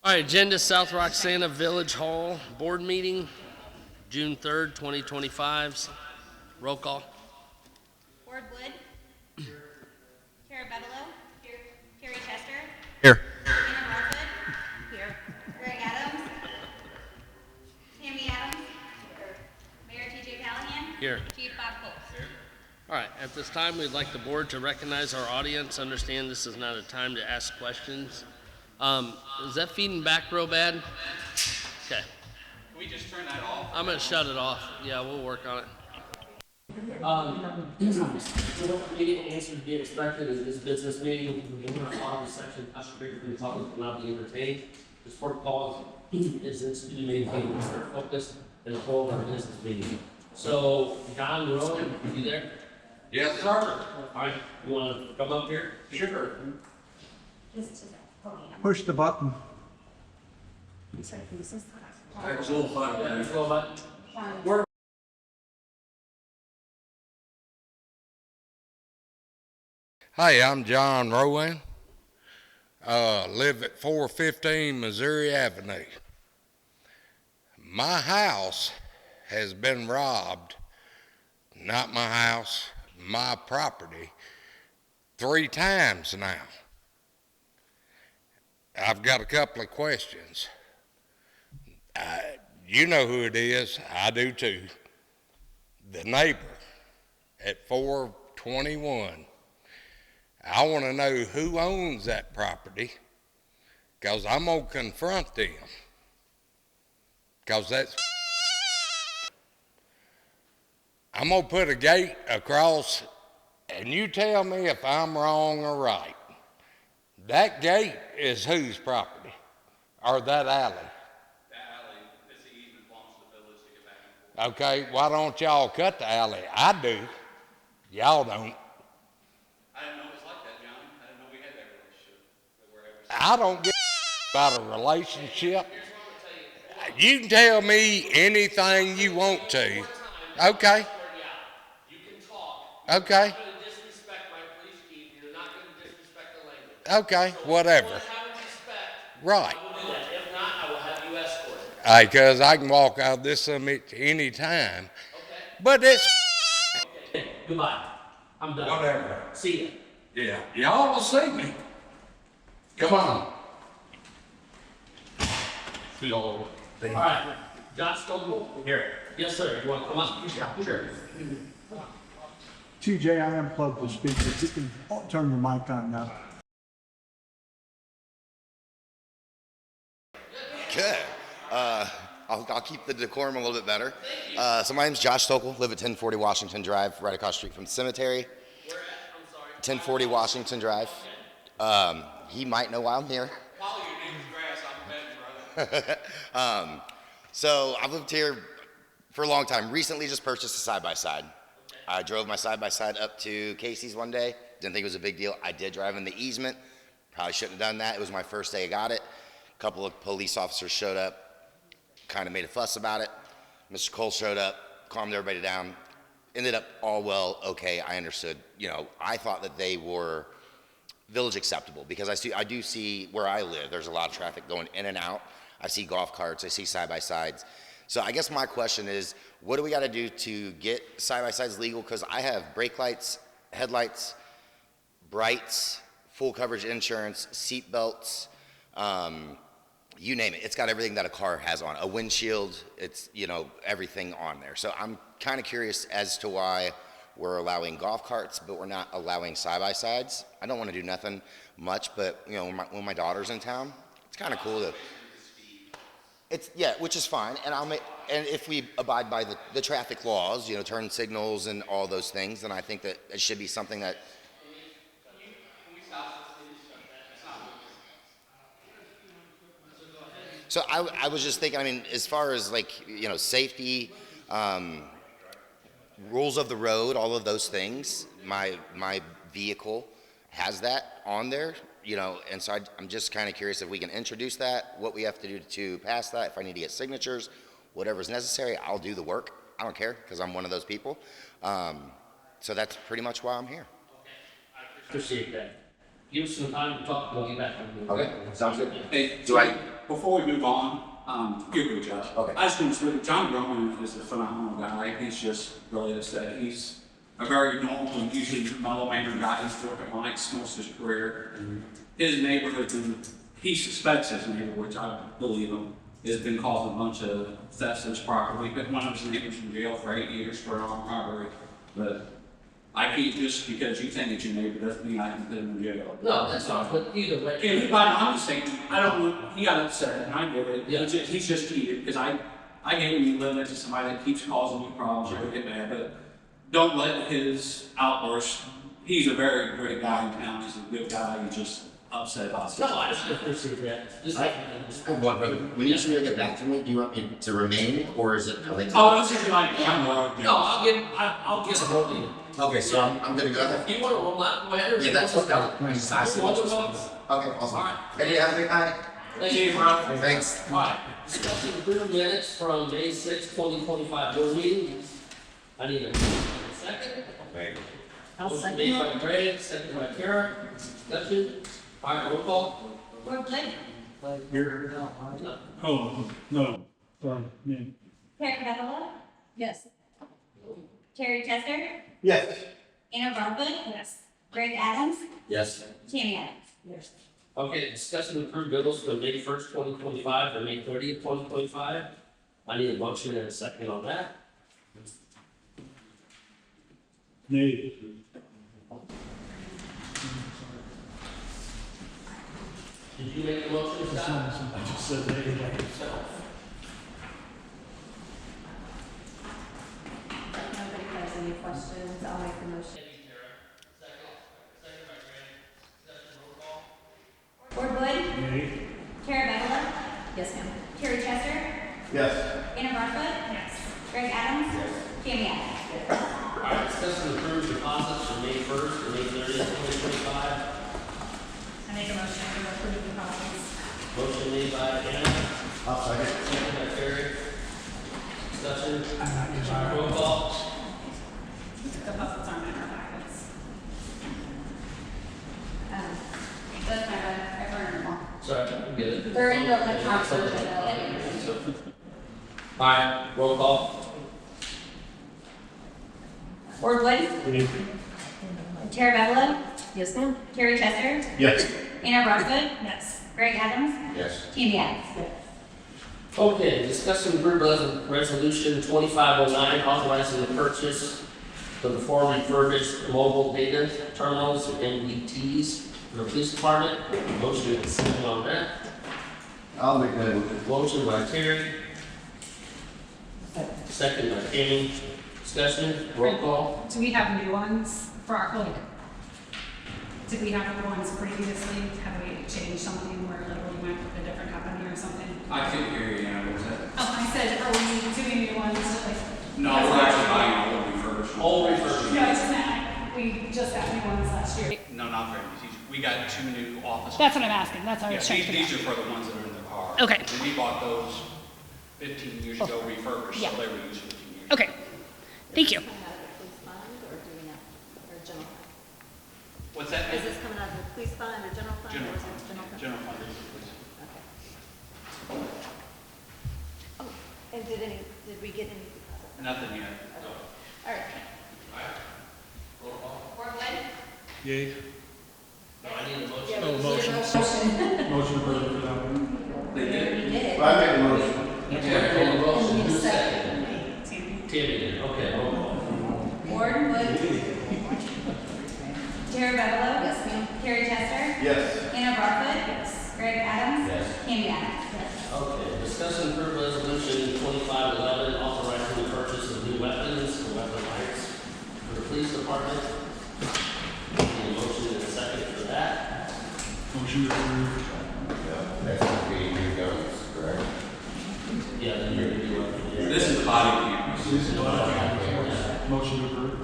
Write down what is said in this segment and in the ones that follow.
All right, agenda, South Roxana Village Hall Board Meeting, June 3rd, 2025. Roll call. Ward Wood. Kara Bebelow. Here. Carrie Chester. Here. Anna Barfoot. Here. Greg Adams. Tammy Adams. Mayor T.J. Callahan. Here. Chief Bob Colts. Here. All right, at this time, we'd like the board to recognize our audience. Understand this is not a time to ask questions. Is that feeding back real bad? Okay. Can we just turn that off? I'm gonna shut it off. Yeah, we'll work on it. Immediate answers be expected in this business meeting. In our office section, I should briefly the public will not be entertained. This protocol is instituted to maintain a focus and the flow of our business meeting. So, John Rowan, you there? Yes, sir. All right, you wanna come up here? Sure. Push the button. That's a little fun. Yeah, go about. Hi, I'm John Rowan. Live at 415 Missouri Avenue. My house has been robbed. Not my house, my property, 3 times now. I've got a couple of questions. You know who it is. I do too. The neighbor at 421. I want to know who owns that property, because I'm going to confront them. Because I'm going to put a gate across, and you tell me if I'm wrong or right. That gate is whose property? Or that alley? The alley, this easement belongs to the village to get back and forth. Okay, why don't y'all cut the alley? I do. Y'all don't. I didn't know it was like that, John. I didn't know we had that relationship. That we're ever I don't give about a relationship. You can tell me anything you want to. Okay. You can talk. Okay. You're not gonna disrespect my police chief. You're not gonna disrespect the language. Okay, whatever. Have respect. Right. I will do that. If not, I will have you escorted. Because I can walk out this summit any time. Okay? But it's Okay. Goodbye. I'm done. whatever. See ya. Yeah, y'all will see me. Come on. All right. Josh, go here. Yes, sir. You want to come up? Yeah, sure. TJ, I unplugged the speaker. You can turn your mic on now. Good. I'll keep the decorum a little bit better. So my name's Josh Stokel, live at 1040 Washington Drive, right across the street from the cemetery. Where at? I'm sorry. 1040 Washington Drive. He might know why I'm here. Follow your neighbor's grass, I'm betting, brother. So I've lived here for a long time. Recently just purchased a side-by-side. I drove my side-by-side up to Casey's one day. Didn't think it was a big deal. I did drive in the easement. Probably shouldn't have done that. It was my first day I got it. A couple of police officers showed up, kind of made a fuss about it. Mr. Cole showed up, calmed everybody down. Ended up all well, okay, I understood. You know, I thought that they were village acceptable because I do see where I live, there's a lot of traffic going in and out. I see golf carts, I see side-by-sides. So I guess my question is, what do we got to do to get side-by-sides legal? Because I have brake lights, headlights, brights, full coverage insurance, seat belts, you name it. It's got everything that a car has on. A windshield, it's, you know, everything on there. So I'm kind of curious as to why we're allowing golf carts, but we're not allowing side-by-sides. I don't want to do nothing much, but, you know, when my daughter's in town, it's kind of cool to... It's, yeah, which is fine, and and if we abide by the traffic laws, you know, turn signals and all those things, then I think that it should be something that. So I was just thinking, I mean, as far as like, you know, safety, rules of the road, all of those things, my vehicle has that on there. You know, and so I'm just kind of curious if we can introduce that, what we have to do to pass that, if I need to get signatures, whatever's necessary, I'll do the work. I don't care, because I'm one of those people. So that's pretty much why I'm here. Appreciate that. give us some time to talk, we'll get back on you. Okay, sounds good. Hey, Do I- before we move on, you're good, Josh. Okay. I just want to say, John Roman is a phenomenal guy. He's just really upset. He's a very normal and usually mellow-mannered guy. He's worked at Mike's most of his career. His neighborhood, and he suspects his neighbor, which I believe him, has been causing a bunch of thefts of his property. But one of his neighbors in jail for 8 years for armed robbery. But I can't just because you think it's your neighbor doesn't mean I can put him in jail. No, that's fine, but either way. And I'm just saying, I don't know, he got upset, and I get it. Yeah. He's just heated, because I gave him a limit to somebody that keeps causing you problems, you're gonna get mad, but don't let his outburst, he's a very great guy in town, he's a good guy, he's just upset about No, stuff. I just appreciate that. Just I have one brother. When you say get back to me, do you want me to remain or is it coming? Oh, this is like, No, I'll get a hold of you. Okay, so I'm gonna go ahead. If you wanna roll out, go ahead. Or Yeah, that's what I I was. I see what you're saying. Okay, awesome. All right. Hey, have a great night. Thank you, Ron. Thanks. Alright, discussing approved minutes from May 6, 2025 board meeting. I need a second. Motion made by Greg, second by Kara. Discussion. Alright, roll call. Ward Blake, Here. Oh, no. Yeah. Terry Bevel, Yes. Terry Chester, Yes. Anna Barfoot. Yes. Greg Adams, Yes. Tammy Adams. Yes. Okay, discussing approved bills from May 1st, 2025 to May 30th, 2025. I need a motion and a second on that. Nay. Did you make the motion, Scott? I just said nay. If nobody has any questions, I'll make the motion. Ward Wood, Nay. Terry Bevel, Yes, ma'am. Terry Chester, Yes. Anna Barfoot. Yes. Greg Adams, Tammy Adams. Alright, discussing approved deposits from May 1st to May 30th, 2025. I make a motion to approve the policies. Motion made by Anna, I'll second. second by Terry. Discussion. Roll call. The deposits aren't in our packets. That's my bad, I burned them all. Sorry, I'm good. They're in the electronic version. Alright, roll call. Ward Wood, Nay. Terry Bevel, Yes, ma'am. Terry Chester, Yes. Anna Barfoot, Yes. Greg Adams, Yes. Tammy Adams. Okay, discussing approved resolution 2509, authorizing the purchase of the 4 refurbished mobile data terminals, or MDTs, for the police department. Motion and second on that. I'll make that. Motion by Terry. Second by Tammy. Discussion, roll call. Do we have new ones for our, like, did we have new ones previously? Have we changed something where like we went with a different company or something? I couldn't hear you, Anna, what was that? Oh, I said, are we doing new ones, like? No, we're actually buying all the refurbished. All refurbished. No, it's just that, we just got new ones last year. No, not very much. We got 2 new office. That's what I'm asking, that's what I Yeah, was trying to these figure are for the ones that are in the car. Okay. And we bought those 15 years ago refurbished, so Yeah. they were used 15 years. Okay, thank you. Coming out of the police fund or do we not, or general fund? What's that? Is this coming out of the police fund or general fund? General or is fund. it general fund? General fund, please. Okay. Oh, and did we get any deposit? Nothing yet. All right. Ward Wood, Yay. No, I need a motion. Yeah, Oh, we motion. need a motion. Motion approved for that one. They did. We did it. I make a motion. Terry made a motion, Need a who's second. second? Tammy. Tammy did, okay, roll call. Ward Wood, Terry Bevel, Yes, ma'am. Terry Chester, Yes. Anna Barfoot. Yes. Greg Adams, Yes. Tammy Adams. Okay, discuss and approve resolution 2511, authorizing the purchase of new weapons and weapon lights for the police department. Need a motion and a second for that. Motion approved. That's gonna be new guns, correct? Yeah, then you're gonna do it. This is the body cameras. Motion approved.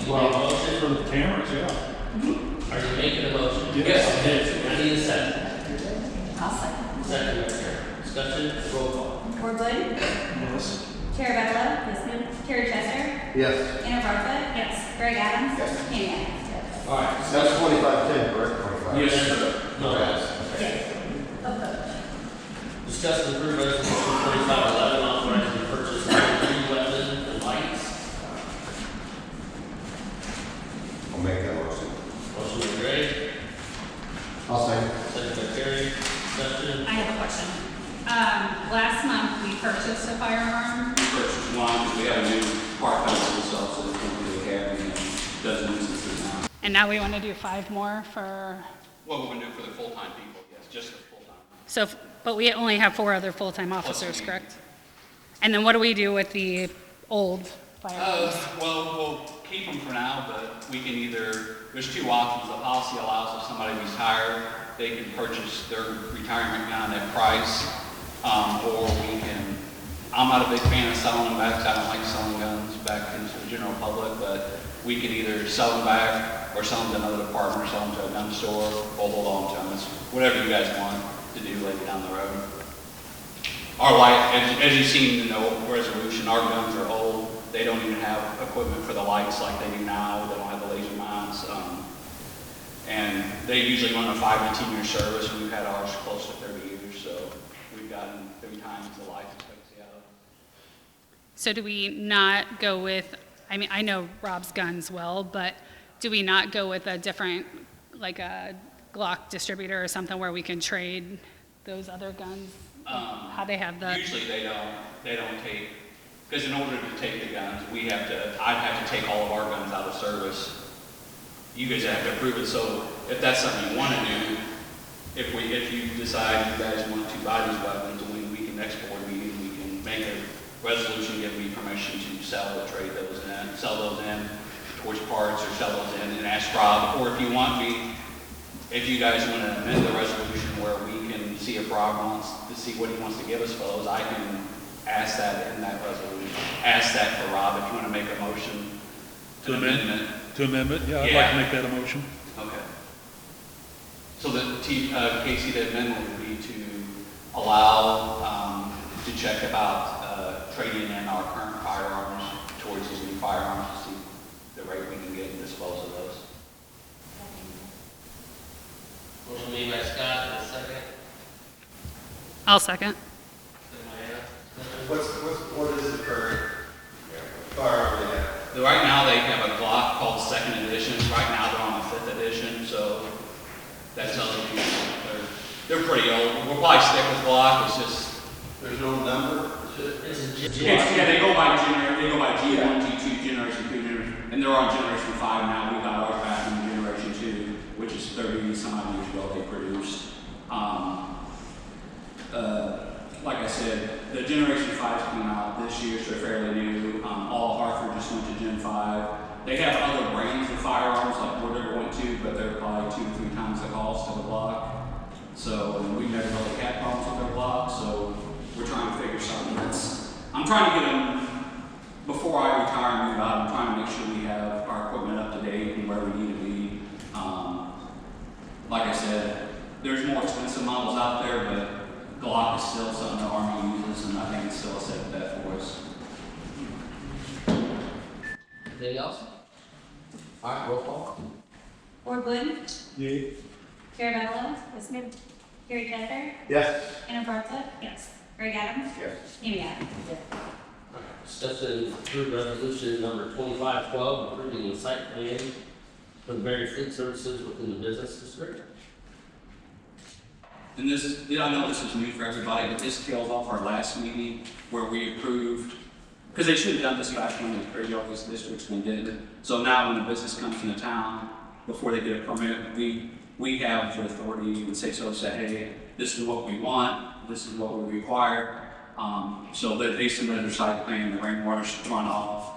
You want a motion? For the cameras, yeah. Are you making a motion? Yes. Okay, I need a second. I'll second. Second, by Terry. Discussion, roll call. Ward Wood, Yes. Terry Bevel, Yes, ma'am. Terry Chester, Yes. Anna Barfoot. Yes. Greg Adams, Yes. Tammy Adams. All right, That's 2510, correct? Yes, sir. No. Discuss and approve resolution 2511 authorizing the purchase of new weapon and lights. I'll make that motion. Motion by Gray, I'll second. second by Terry. Discussion. I have a question. Last month, we purchased a firearm. Purchase one, because we have a new part-time police officer that's coming to the academy and does instances now. And now we want to do 5 more for, What we're gonna do for the full-time people, yes, just the full-time. so, but we only have 4 other full-time officers, correct? And then what do we do with the old firearms? Well, we'll keep them for now, but we can either, there's 2 options. The policy allows if somebody retired, they can purchase their retirement gun at price, or we can, I'm not a big fan of selling them back, 'cause I don't like selling guns back into the general public, but we can either sell them back, or sell them to another department, or sell them to a gun store, or hold on to them. It's whatever you guys want to do later down the road. Our light, as you've seen in the resolution, our guns are old. They don't even have equipment for the lights like they do now. They don't have the laser mounts. And they usually run a 5 to 10 year service, and we've had ours close to 30 years, so we've gotten 3 times the life expectancy out of them. So do we not go with, I mean, I know Rob's guns well, but do we not go with a different, like a Glock distributor or something where we can trade those other guns? How they have the, Usually they don't take, because in order to take the guns, I'd have to take all of our guns out of service. You guys have to approve it, so if that's something you want to do, if you decide you guys want to buy these weapons, we can next board meeting, we can make a resolution, give me permission to sell or trade those in, sell those in towards parts, or sell those in and ask Rob, or if you want me, if you guys want to amend the resolution where we can see if Rob wants to see what he wants to give us for those, I can ask that in that resolution. Ask that for Rob if you want to make a motion to amendment. To amendment, yeah, I'd like Yeah. to make that a motion. Okay. So Casey, the amendment would be to allow, to check about trading in our current firearms towards these new firearms to see the rate we can get and dispose of those. Motion made by Scott, and a second. I'll second. What is the current firearm they have? Right now, they have a Glock called Second Edition. Right now, they're on the 5th edition, so that's another piece. They're pretty old. We'll probably stick with Glock. It's just There's no number? yeah, they go by G1, G2, Generation 2, and they're on Generation 5 now. We got ours back in Generation 2, which is 30 some odd years ago they produced. Like I said, the Generation 5's coming out this year, so they're fairly new. All Hartford just went to Gen 5. They have other brands of firearms like where they're going to, but they're probably 2 to 3 times the cost of a Glock. So we've never really had problems with their Glock, so we're trying to figure something that's, I'm trying to get them, before I retire and move out, I'm trying to make sure we have our equipment up to date and where we need to be. Like I said, there's more expensive models out there, but Glock is still something the Army uses, and I think it's still a safe bet for us. Anything else? All right, roll call. Ward Wood, Yay. Gary Barlow. Yes, ma'am. Gary Gather, Yes. Anna Barta, Yes. Greg Adams, Yes. Amy Adams. Discuss and approve resolution number 2512, approving the site plan for the various fleet services within the business district. And this is, I know this is new for everybody, but this tails off our last meeting where we approved, because they should have done this back when the always districts we did. So now when a business comes into town, before they get a permit, we have the authority and say so, say, hey, this is what we want, this is what we require. So that they submitted their site plan, the rainwater runoff.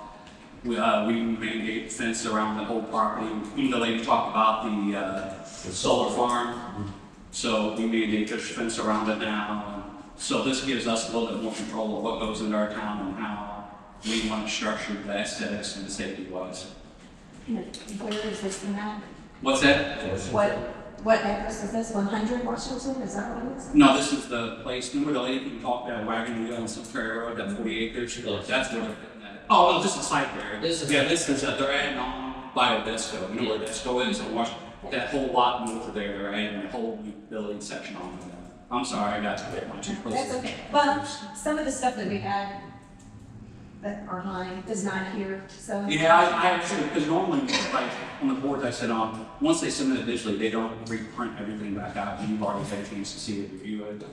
We mandate fence around the whole property. Even the lady talked about the solar farm. So we mandate there's fence around it now. So this gives us a little bit more control of what goes into our town and how we want to structure the aesthetics and the safety wise. Where is this now? What's that? What address is this? 100 Washington? Is that what it is? No, this is the place. Remember the lady who talked about wagon wheel on some prairie road, that 40 acres? Yes. That's where they're putting that. Oh, no, this is site there. This is- Yeah, this is, they're adding on by Odesco. You know where Odesco is in Washington? that whole lot over there, they're adding a whole new building section on it. I'm sorry, I got to get my too close. That's okay. Well, some of the stuff that we had that are mine is not here, so. Yeah, I actually, because normally, like, on the boards I sit on, once they submit it digitally, they don't reprint everything back out, and you've already had a chance to see it, review it.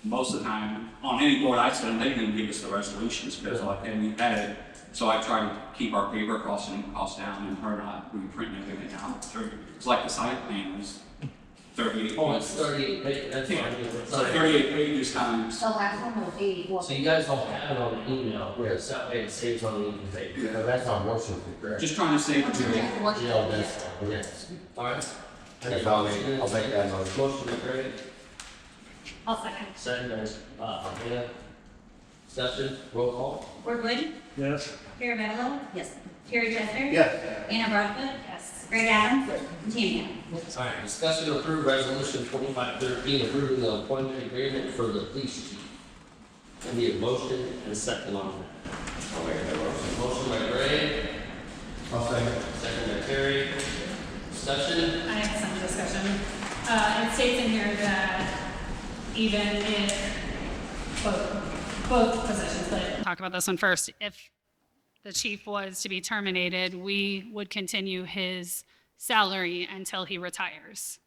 Most of the time, on any board I sit on, they didn't give us the resolutions, because like, and we had it, so I try to keep our paper costs down, and her not reprinting everything out. It's like the site plan was 38. Oh, it's 38 pages, that's fine. So 38 pages times. The last one was 84. So you guys don't have it on the email, where it's that way it saves on the email paper. Yeah, that's on motion, correct? Just trying to save the Yeah, that's, yes. All right. That's all, I'll make that motion. Motion by Craig, I'll second. second by, Amanda. Discussion, roll call. Ward Wood, Yes. Carabello, Yes. Terry Kessler, Yes. Anna Broadfoot, Yes. Greg Adams, and Tammy All right, discussion to approve resolution 2513, approving the employment agreement for the police chief. I need a motion and a second on that. I'll make that motion. Motion by Gray, I'll second. second by Terry. Discussion, I have some discussion. It states in here that even if both positions, but talk about this one first. If the chief was to be terminated, we would continue his salary until he retires.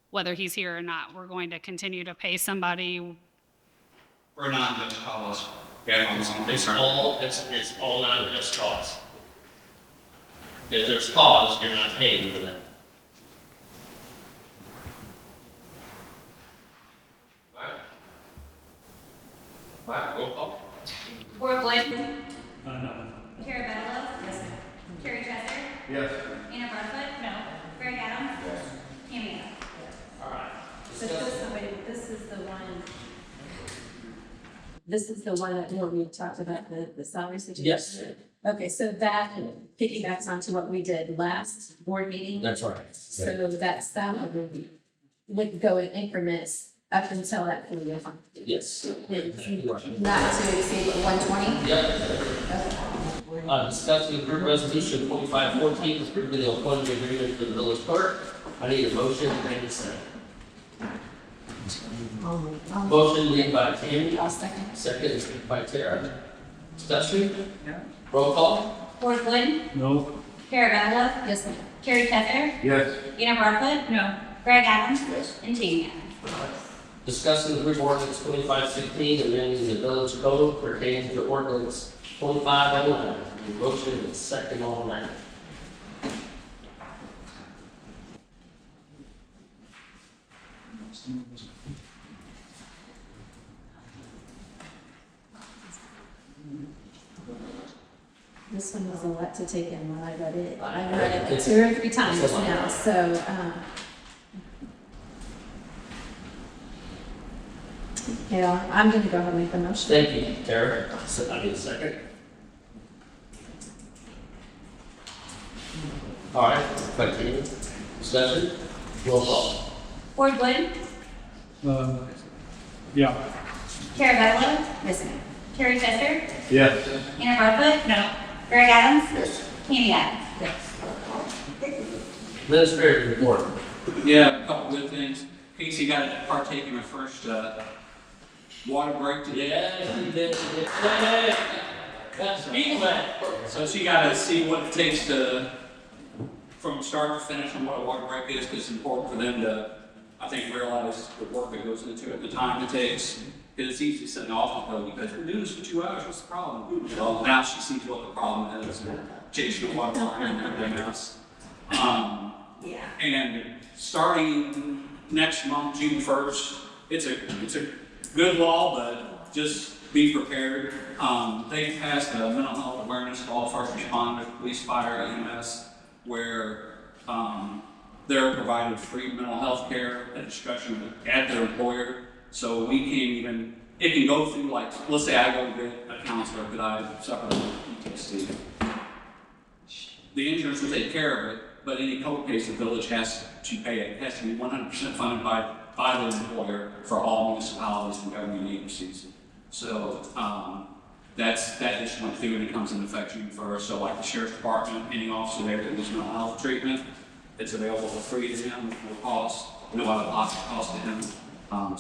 Whether he's here or not, we're going to continue to pay somebody. We're not just calls. Yeah, it's all not just cause. If there's cause, you're not paying for that. All right, roll call. Ward Wood, No. Carabello, Yes. Terry Kessler, Yes. Anna Broadfoot, no, Greg Adams, Tammy All right. So this is the one. This is the one that where we talked about the salary situation? Yes, Okay, so that piggybacks onto what we did last board meeting. that's right. So that salary would go in increments up until that period. Yes. It's not to exceed 120? Yep. Discussing group resolution 2514, approving the employment agreement for the village clerk. I need a motion and a second. Motion made by Tammy, I'll second. second by Tara. Discussion? Roll call? Ward Wood, No. Carabello, Yes, ma'am. Terry Kessler, Yes. Anna Broadfoot, no, Greg Adams, and Tammy Discussing the group ordinance 2516, amending the village code pertaining to ordinance 2509. Motion and second on that. This one was a lot to take in when I read it. I read it like 2 or 3 times now, so, yeah, I'm gonna go ahead and make the motion. Thank you, Tara. So I need a second. All right, continue. Discussion? Roll call. Ward Wood, Yeah. Carabello, Yes, ma'am. Terry Kessler, Yes. Anna Broadfoot, no, Greg Adams, Tammy Adams. Administrative report. Yeah, a couple good things. Casey got to partake in her first water break today. Yeah, you did. Yeah. That's speedway. So she got to see what it takes to, from start to finish, and what a water break is, because it's important for them to, I think, realize the work that goes into it, the time it takes. Because it's easy sitting off and go, because we're doing this for 2 hours, what's the problem? Well, now she sees what the problem is, and chasing the water line and everything else. Yeah. And starting next month, June 1st, it's a good law, but just be prepared. They passed a mental health awareness for all first responders, police, fire, EMS, where they're provided free mental health care at discretion at their employer. So we can't even, it can go through, like, let's say I go get a counselor, but I suffer from PTSD. The insurance will take care of it, but any co-pays the village has to pay it. It has to be 100% funded by the employer for all municipalities and government agencies. So that just went through and it comes into effect June 1st. So like the sheriff's department, any officer there that needs mental health treatment, it's available for free to him, no cost, no other cost to him. So that will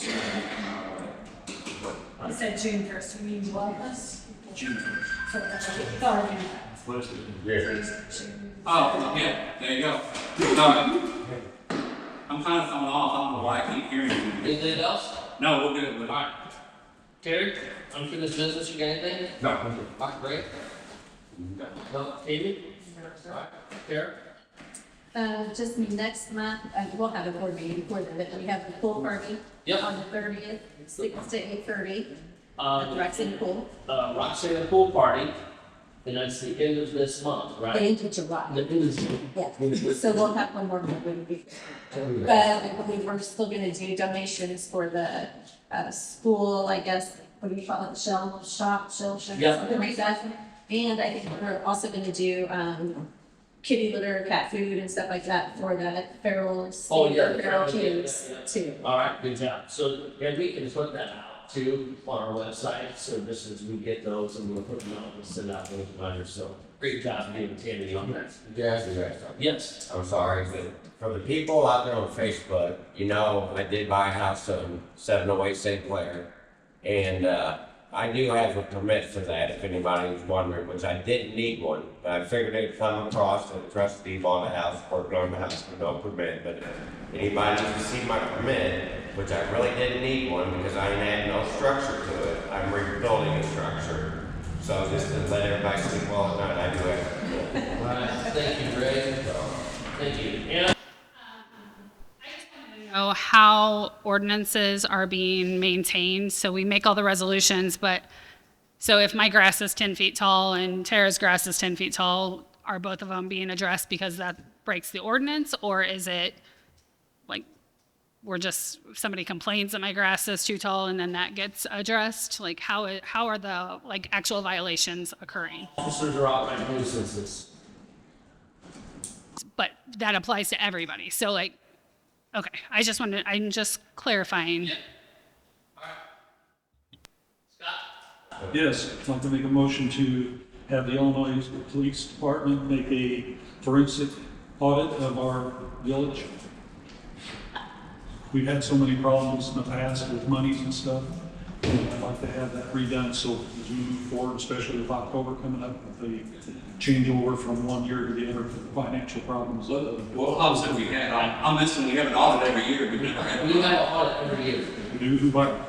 come our way. You said June 1st, we need July 1st? June 1st. So that's already. Oh, yeah, there you go. No, I'm kind of throwing off. I don't know why I keep hearing you. Anything else? No, we'll get it. All right. Terry, unfinished business, you got anything? No. All right, great. No, Amy? All right, Terry? Just next month, we'll have a board meeting before then, but we have the pool party Yep. on the 30th, 6 to 8:30, at the Um, Roxana Pool, Roxana pool party, and that's the end of this month, the right? end of July. The end of June. Yeah, so we'll have one more meeting before. But I believe we're still gonna do donations for the, school, I guess, what do you call it, shell shop, Yeah. something like that. And I think we're also gonna do, kitty litter, cat food and stuff like that for the feral, Oh, yeah. feral kids too. All right, good job. So, yeah, we can put that out too on our website, so just as we get those, and we'll put them out and send out those reminders, so great job getting Tammy on that. Yeah, you guys. Yes. I'm sorry, but for the people out there on Facebook, you know, I did buy a house on 708 St. Clair. And, I do have a permit for that, if anybody's wondering, which I didn't need one. But I figured it'd come across that a trustee bought a house, worked on the house with no permit. But anybody needs to see my permit, which I really didn't need one because I ain't adding no structure to it. I'm rebuilding a structure. So just to let everybody sleep well at night, I do have a permit. All right, thank you, Greg. Thank you. Anna? Know how ordinances are being maintained. So we make all the resolutions, but so if my grass is 10 feet tall and Tara's grass is 10 feet tall, are both of them being addressed because that breaks the ordinance? Or is it like we're just, somebody complains that my grass is too tall and then that gets addressed? Like how are the like actual violations occurring? Officers are out by nuisances. But that applies to everybody. So like, okay, I'm just clarifying. Yes, I'd like to make a motion to have the Illinois Police Department make a forensic audit of our village. We've had so many problems in the past with monies and stuff, and I'd like to have that redone so as we move forward, especially with October coming up with the changeover from one year to the other for the financial problems. Well, obviously we had, I'm mentioning we have an audit every year, but we never had. We have an audit every year.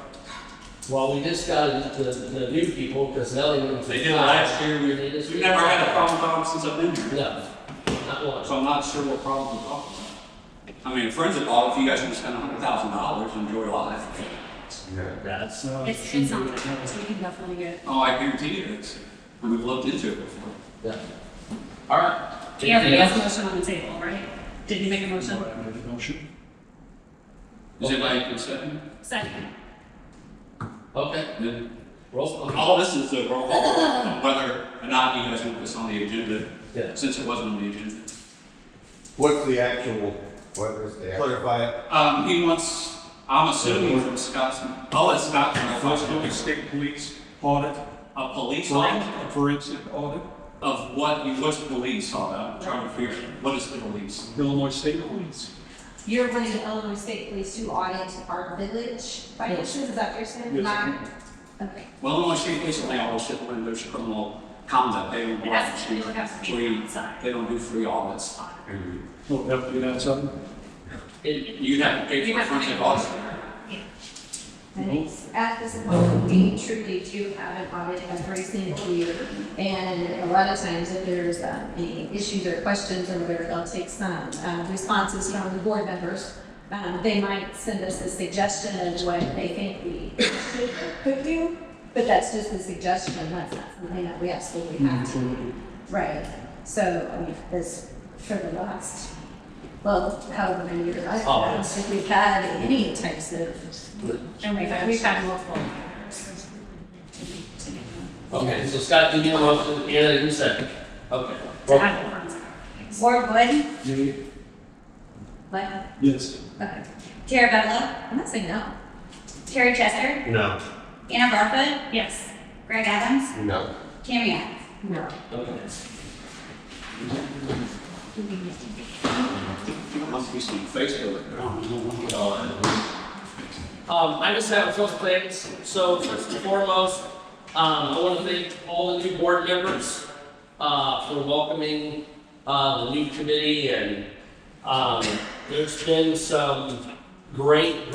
Well, we just got the new people, because Nellie. They did last year. We've never had a problem since I've been here. No, not one. So I'm not sure what problem we're talking about. I mean, a forensic audit, if you guys can spend $100,000, enjoy your life. That's. It's not, we can definitely get. Oh, I guarantee you it is. And we've looked into it before. Yeah. All right. Yeah, but he has a motion on the table, right? Did you make a motion? I made a motion. Is anybody consent? Second. Okay. Then Roll call. all this is a roll call, whether or not you guys want this on the agenda, Yeah. since it wasn't on the agenda. What's the actual, what is the actual? Clarify it. He wants, I'm assuming from Scott's, I'll let Scott Let's do clarify. a state police audit, A police audit a forensic audit, of what's the police all about? I'm trying to figure, what is the police? Illinois State Police. You're running the Illinois State Police to audit our village finances, is that what you're saying? Yes. Not- Okay. Well, Illinois State Police only always sit when there's criminal conduct. They don't, It has to be- it has to be free, outside. they don't do free audits. Oh, have to get outside? You'd have to pay for a forensic audit. And at this point, we truly do have an audit every single year. And a lot of times if there's any issues or questions or whatever, they'll take some responses from the board members. They might send us a suggestion of what they think we should or could do, but that's just a suggestion, that's not something that we absolutely have to. Right, so, I mean, this, for the last, well, however many years I don't think we've had any types of, and we've had multiple. Okay, so Scott, give me a motion, Anna, you second. Okay. Ward Wood, What? Yes. Okay. Tara Bedlow, I'm not saying no. Terry Chester, No. Anna Barfoot, Yes. Greg Adams, No. Tammy Adams. No. Okay. Must be some Facebook. I just have a couple things. So first and foremost, I want to thank all the new board members for welcoming the new committee, and there's been some great.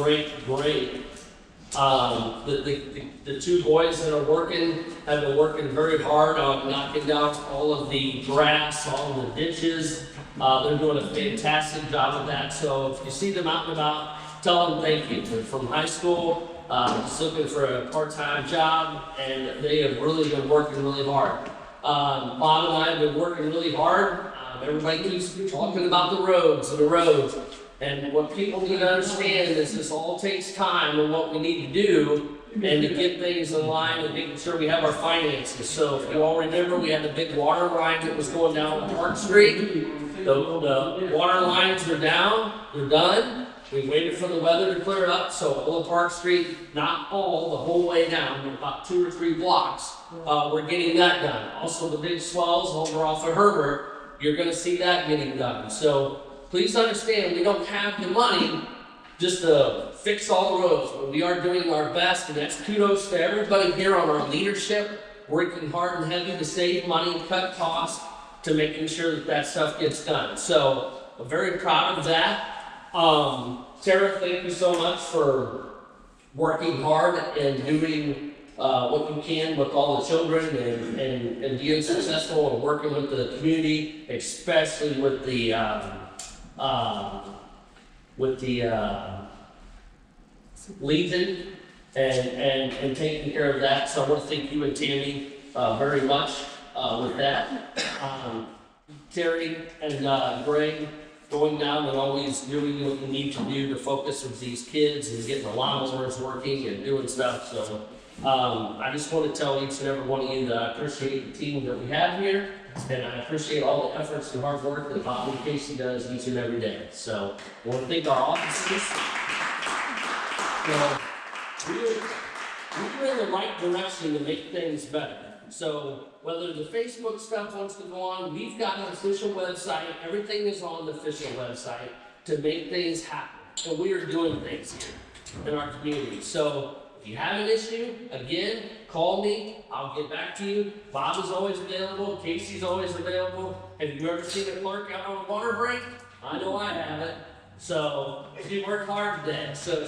The two boys that are working have been working very hard on knocking down all of the grass, all of the ditches. They're doing a fantastic job of that. So if you see them out and about, tell them thank you. They're from high school, just looking for a part-time job, and they have really been working really hard. Bob and I have been working really hard. Everybody keeps talking about the roads. And what people need to understand is this all takes time and what we need to do and to get things in line and making sure we have our finances. So if you all remember, we had the big water line that was going down Park Street. The water lines are down, they're done. We waited for the weather to clear up, so all of Park Street, not all, the whole way down, about 2 or 3 blocks, we're getting that done. Also the big swells over off of Herbert, you're gonna see that getting done. So please understand, we don't have the money just to fix all the roads, but we are doing our best, and that's kudos to everybody here on our leadership, working hard and heavy to save money, cut costs, to making sure that that stuff gets done. So I'm very proud of that. Tara, thank you so much for working hard and doing what you can with all the children and being successful and working with the community, especially with the Legion and taking care of that. So I want to thank you and Tammy very much with that. Terry and Greg going down and always doing what you need to do to focus with these kids and getting the lawnmowers working and doing stuff. So I just want to tell each and every one of you that I appreciate the team that we have here, and I appreciate all the efforts and hard work that Bob and Casey does each and every day. So I want to thank our officers. We're in the right direction to make things better. So whether the Facebook stuff wants to go on, we've got an official website. Everything is on the official website to make things happen. And we are doing things here in our community. So if you have an issue, again, call me. I'll get back to you. Bob is always available. Casey's always available. Have you ever seen a clerk out on a water break? I know I haven't. So she worked hard today. So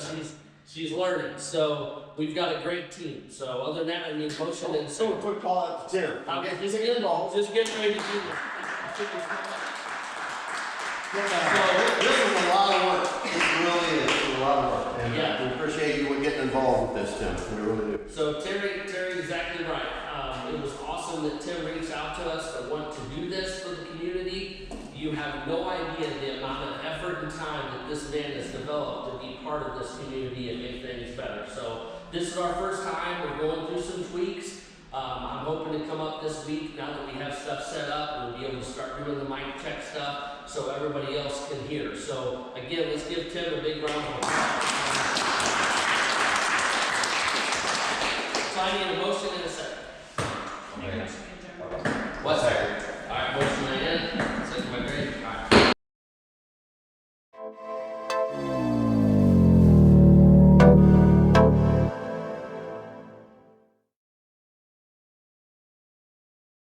she's learning. So we've got a great team. So other than that, I need motion and So a quick call out to Tim. just get ready to do this. This is a lot of work. This really is. It's a lot of work. And Yeah. we appreciate you getting involved with this, Tim. We really do. So Terry's exactly right. It was awesome that Tim reached out to us to want to do this for the community. You have no idea the amount of effort and time that this man has developed to be part of this community and make things better. So this is our first time. We're going through some tweaks. I'm hoping to come up this week now that we have stuff set up. We'll be able to start doing the mic check stuff so everybody else can hear. So again, let's give Tim a big round of applause. So I need a motion in a second. What second?